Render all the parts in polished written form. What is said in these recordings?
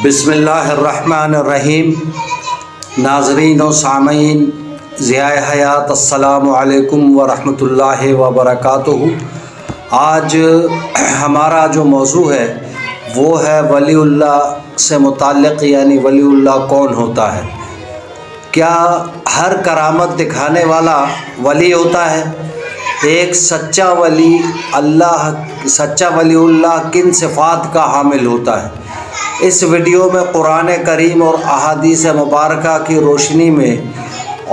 بسم اللہ الرحمن الرحیم۔ ناظرین و سامعین ضیاء حیات، السلام علیکم ورحمۃ اللہ وبرکاتہ۔ آج ہمارا جو موضوع ہے وہ ہے ولی اللہ سے متعلق، یعنی ولی اللہ کون ہوتا ہے؟ کیا ہر کرامت دکھانے والا ولی ہوتا ہے؟ ایک سچا ولی اللہ کن صفات کا حامل ہوتا ہے؟ اس ویڈیو میں قرآن کریم اور احادیث مبارکہ کی روشنی میں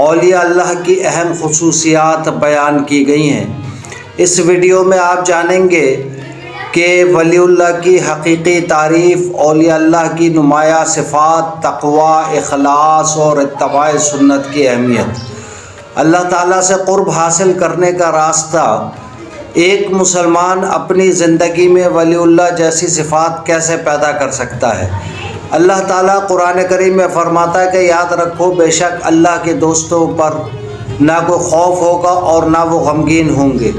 اولیاء اللہ کی اہم خصوصیات بیان کی گئی ہیں۔ اس ویڈیو میں آپ جانیں گے کہ ولی اللہ کی حقیقی تعریف، اولیاء اللہ کی نمایاں صفات، تقوی، اخلاص اور اتباع سنت کی اہمیت۔ اللہ تعالیٰ سے قرب حاصل کرنے کا راستہ۔ ایک مسلمان اپنی زندگی میں ولی اللہ جیسی صفات کیسے پیدا کر سکتا ہے؟ اللہ تعالیٰ قرآن کریم میں فرماتا ہے کہ یاد رکھو، بے شک اللہ کے دوستوں پر نہ کوئی خوف ہوگا اور نہ وہ غمگین ہوں گے،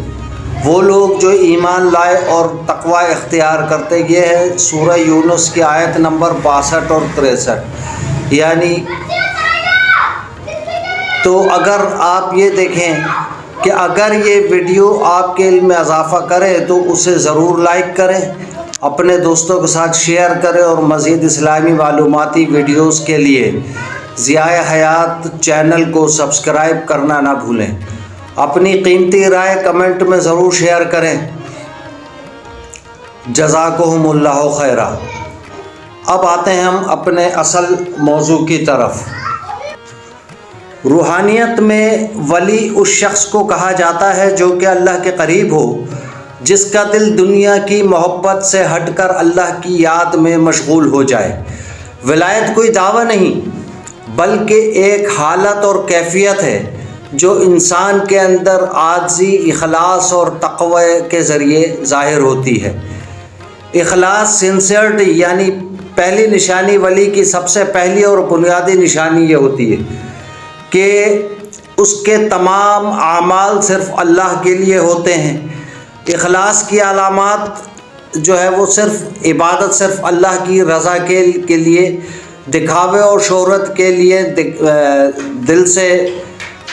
وہ لوگ جو ایمان لائے اور تقوی اختیار کرتے۔ یہ ہے سورہ یونس کی آیت نمبر 62 اور 63۔ یعنی تو اگر آپ یہ دیکھیں کہ اگر یہ ویڈیو آپ کے علم میں اضافہ کرے تو اسے ضرور لائک کریں، اپنے دوستوں کے ساتھ شیئر کریں، اور مزید اسلامی معلوماتی ویڈیوز کے لیے ضیاء حیات چینل کو سبسکرائب کرنا نہ بھولیں۔ اپنی قیمتی رائے کمنٹ میں ضرور شیئر کریں۔ جزاکہم اللہ خیرا۔ اب آتے ہیں ہم اپنے اصل موضوع کی طرف۔ روحانیت میں ولی اس شخص کو کہا جاتا ہے جو کہ اللہ کے قریب ہو، جس کا دل دنیا کی محبت سے ہٹ کر اللہ کی یاد میں مشغول ہو جائے۔ ولایت کوئی دعویٰ نہیں بلکہ ایک حالت اور کیفیت ہے جو انسان کے اندر عاجزی، اخلاص اور تقوی کے ذریعے ظاہر ہوتی ہے۔ اخلاص، سنسیئرٹی، یعنی پہلی نشانی ولی کی سب سے پہلی اور بنیادی نشانی یہ ہوتی ہے کہ اس کے تمام اعمال صرف اللہ کے لیے ہوتے ہیں۔ اخلاص کی علامات جو ہے وہ صرف عبادت، صرف اللہ کی رضا کے لیے، دکھاوے اور شہرت کے لیے دل سے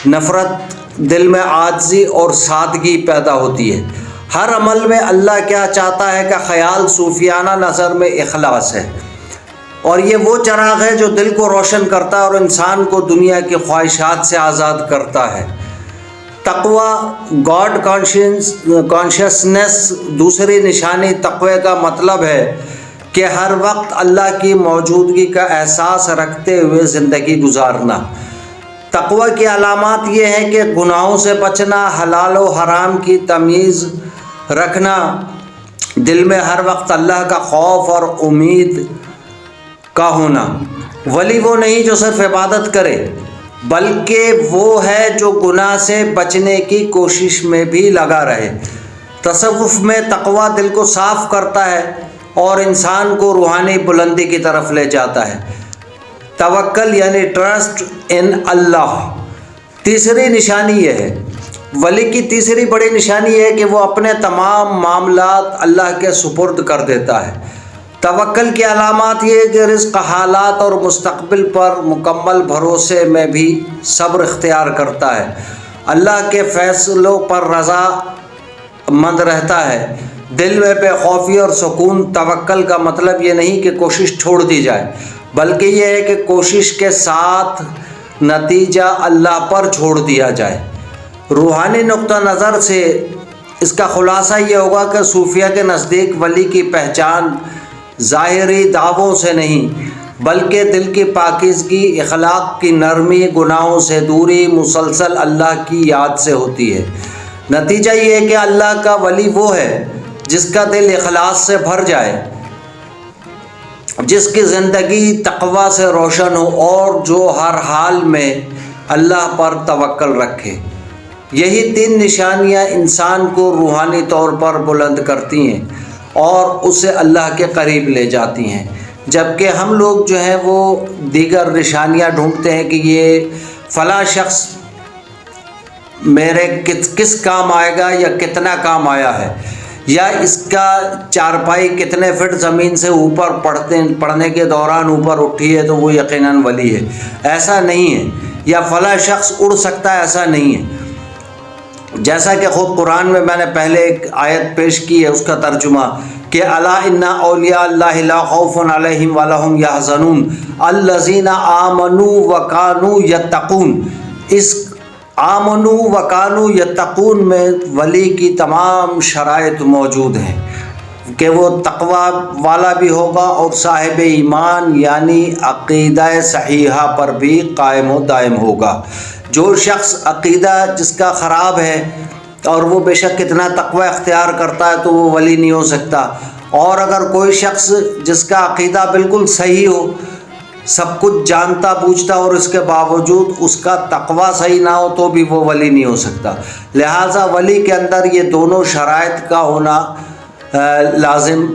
نفرت، دل میں عاجزی اور سادگی پیدا ہوتی ہے۔ ہر عمل میں اللہ کیا چاہتا ہے کا خیال صوفیانہ نظر میں اخلاص ہے، اور یہ وہ چراغ ہے جو دل کو روشن کرتا ہے اور انسان کو دنیا کی خواہشات سے آزاد کرتا ہے۔ تقوی، گاڈ کانشیسنس، دوسری نشانی تقوی کا مطلب ہے کہ ہر وقت اللہ کی موجودگی کا احساس رکھتے ہوئے زندگی گزارنا۔ تقوی کی علامات یہ ہیں کہ گناہوں سے بچنا، حلال و حرام کی تمیز رکھنا، دل میں ہر وقت اللہ کا خوف اور امید کا ہونا۔ ولی وہ نہیں جو صرف عبادت کرے، بلکہ وہ ہے جو گناہ سے بچنے کی کوشش میں بھی لگا رہے۔ تصوف میں تقوی دل کو صاف کرتا ہے اور انسان کو روحانی بلندی کی طرف لے جاتا ہے۔ توکل یعنی ٹرسٹ ان اللہ۔ تیسری نشانی یہ ہے، ولی کی تیسری بڑی نشانی یہ ہے کہ وہ اپنے تمام معاملات اللہ کے سپرد کر دیتا ہے۔ توکل کی علامات یہ ہے کہ رزق، حالات اور مستقبل پر مکمل بھروسے میں بھی صبر اختیار کرتا ہے۔ اللہ کے فیصلوں پر رضا مند رہتا ہے، دل میں بے خوفی اور سکون۔ توکل کا مطلب یہ نہیں کہ کوشش چھوڑ دی جائے، بلکہ یہ ہے کہ کوشش کے ساتھ نتیجہ اللہ پر چھوڑ دیا جائے۔ روحانی نقطہ نظر سے اس کا خلاصہ یہ ہوگا کہ صوفیہ کے نزدیک ولی کی پہچان ظاہری دعووں سے نہیں بلکہ دل کی پاکیزگی، اخلاق کی نرمی، گناہوں سے دوری، مسلسل اللہ کی یاد سے ہوتی ہے۔ نتیجہ یہ ہے کہ اللہ کا ولی وہ ہے جس کا دل اخلاص سے بھر جائے، جس کی زندگی تقوی سے روشن ہو اور جو ہر حال میں اللہ پر توکل رکھے۔ یہی تین نشانیاں انسان کو روحانی طور پر بلند کرتی ہیں اور اسے اللہ کے قریب لے جاتی ہیں، جبکہ ہم لوگ جو ہیں وہ دیگر نشانیاں ڈھونڈتے ہیں کہ یہ فلاں شخص میرے کس کام آئے گا یا کتنا کام آیا ہے، یا اس کا چارپائی کتنے فٹ زمین سے اوپر پڑھنے کے دوران اوپر اٹھی ہے تو وہ یقیناً ولی ہے، ایسا نہیں ہے۔ یا فلاں شخص اڑ سکتا ہے، ایسا نہیں ہے۔ جیسا کہ خود قرآن میں نے پہلے ایک آیت پیش کی ہے، اس کا ترجمہ کہ الا ان اولیاء اللہ لا خوف علیہم ولا هم یحزنون الذین آمنوا وکانوا یتقون۔ اس آمنوا وکانوا یتقون میں ولی کی تمام شرائط موجود ہیں کہ وہ تقوی والا بھی ہوگا اور صاحب ایمان یعنی عقیدہ صحیحہ پر بھی قائم و دائم ہوگا۔ جو شخص عقیدہ جس کا خراب ہے اور وہ بے شک کتنا تقوی اختیار کرتا ہے تو وہ ولی نہیں ہو سکتا، اور اگر کوئی شخص جس کا عقیدہ بالکل صحیح ہو، سب کچھ جانتا بوجھتا اور اس کے باوجود اس کا تقوی صحیح نہ ہو تو بھی وہ ولی نہیں ہو سکتا۔ لہٰذا ولی کے اندر یہ دونوں شرائط کا ہونا لازم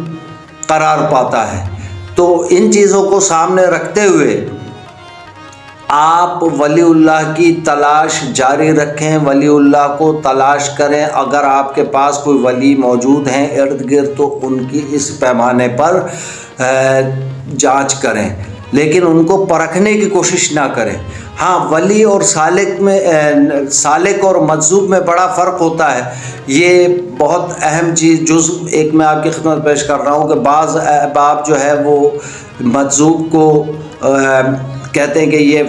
قرار پاتا ہے۔ تو ان چیزوں کو سامنے رکھتے ہوئے آپ ولی اللہ کی تلاش جاری رکھیں، ولی اللہ کو تلاش کریں۔ اگر آپ کے پاس کوئی ولی موجود ہیں ارد گرد تو ان کی اس پیمانے پر جانچ کریں، لیکن ان کو پرکھنے کی کوشش نہ کریں۔ ہاں، ولی اور سالک اور مجذوب میں بڑا فرق ہوتا ہے۔ یہ بہت اہم چیز جزء ایک میں آپ کی خدمت پیش کر رہا ہوں کہ بعض احباب جو ہے وہ مجذوب کو کہتے ہیں کہ یہ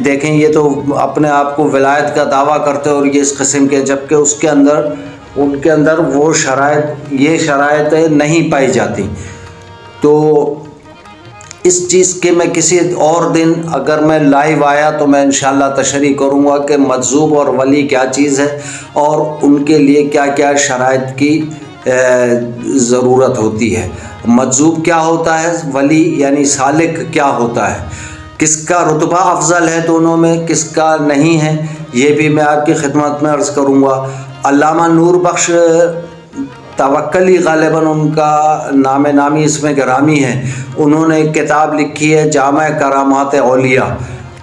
دیکھیں یہ تو اپنے آپ کو ولایت کا دعویٰ کرتے اور یہ اس قسم کے، جبکہ ان کے اندر وہ یہ شرائطیں نہیں پائی جاتی۔ تو اس چیز کے میں کسی اور دن اگر میں لائیو آیا تو میں انشاءاللہ تشریح کروں گا کہ مجذوب اور ولی کیا چیز ہے اور ان کے لیے کیا کیا شرائط کی ضرورت ہوتی ہے۔ مجذوب کیا ہوتا ہے، ولی یعنی سالک کیا ہوتا ہے، کس کا رتبہ افضل ہے دونوں میں، کس کا نہیں ہے، یہ بھی میں آپ کی خدمت میں عرض کروں گا۔ علامہ نور بخش توکلی غالباً ان کا نامی اس میں گرامی ہے، انہوں نے ایک کتاب لکھی ہے جامع کرامات اولیاء،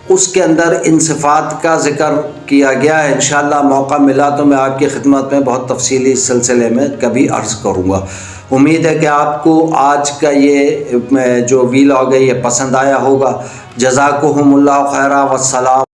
اس کے اندر ان صفات کا ذکر کیا گیا ہے۔ انشاءاللہ موقع ملا تو میں آپ کی خدمت میں بہت تفصیلی اس سلسلے میں کبھی عرض کروں گا۔ امید ہے کہ آپ کو آج کا یہ جو ویلاگ ہے یہ پسند آیا ہوگا۔ جزاکہم اللہ خیرہ والسلام۔